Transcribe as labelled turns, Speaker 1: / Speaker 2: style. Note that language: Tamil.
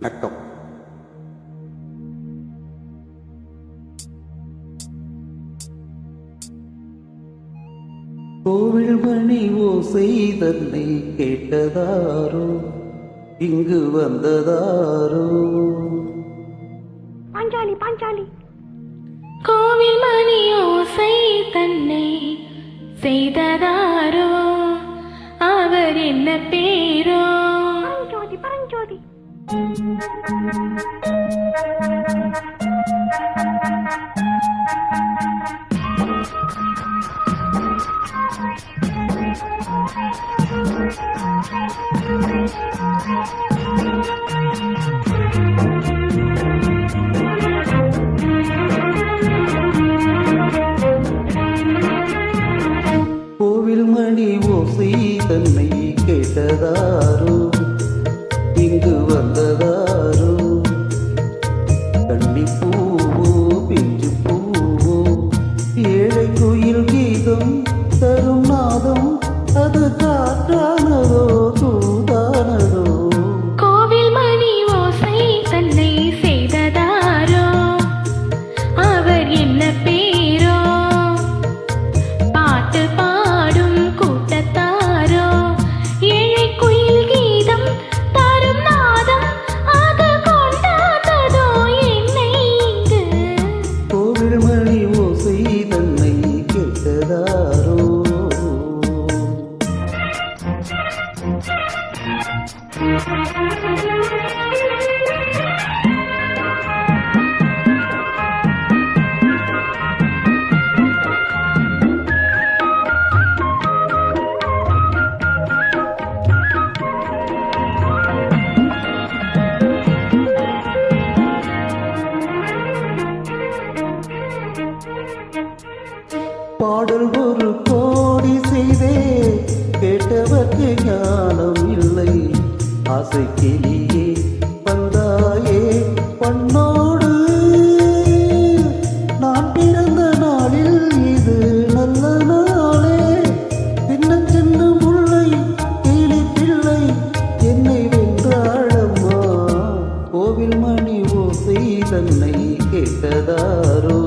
Speaker 1: வணக்கம். கோவில் மணி ஓசை தன்னை கேட்டதாரோ, இங்கு வந்ததாரோ?
Speaker 2: பாஞ்சாலி பாஞ்சாலி.
Speaker 3: கோவில் மணி ஓசை தன்னை செய்ததாரோ, அவர் என்ன பேரோ?
Speaker 2: பரஞ்சோதி பரஞ்சோதி.
Speaker 1: கோவில் மணி ஓசை தன்னை கேட்டதாரோ, இங்கு வந்ததாரோ? கன்னி பூவோ பிஞ்சு பூவோ, ஏழை கோயில் கீதம் தரும் நாதம், அது காற்றானதோ தூதானதோ?
Speaker 3: கோவில் மணி ஓசை தன்னை செய்ததாரோ, அவர் என்ன பேரோ? பாட்டு பாடும் கூட்டத்தாரோ, ஏழை குயில் கீதம் தரும் நாதம், அது கொண்டாததோ என்னை இங்கு?
Speaker 1: கோவில் மணி ஓசை தன்னை கேட்டதாரோ? பாடல் ஒரு கோடி செய்தே, கேட்டவர்க்கு ஞானம் இல்லை. ஆசை கிளியே வந்தாயே பண்ணோடு, நான் பிறந்த நாளில் இது நல்ல நாளே. சின்ன சின்ன முல்லை கிளி பிள்ளை என்னை வென்றாளம்மா. கோவில் மணி ஓசை தன்னை கேட்டதாரோ?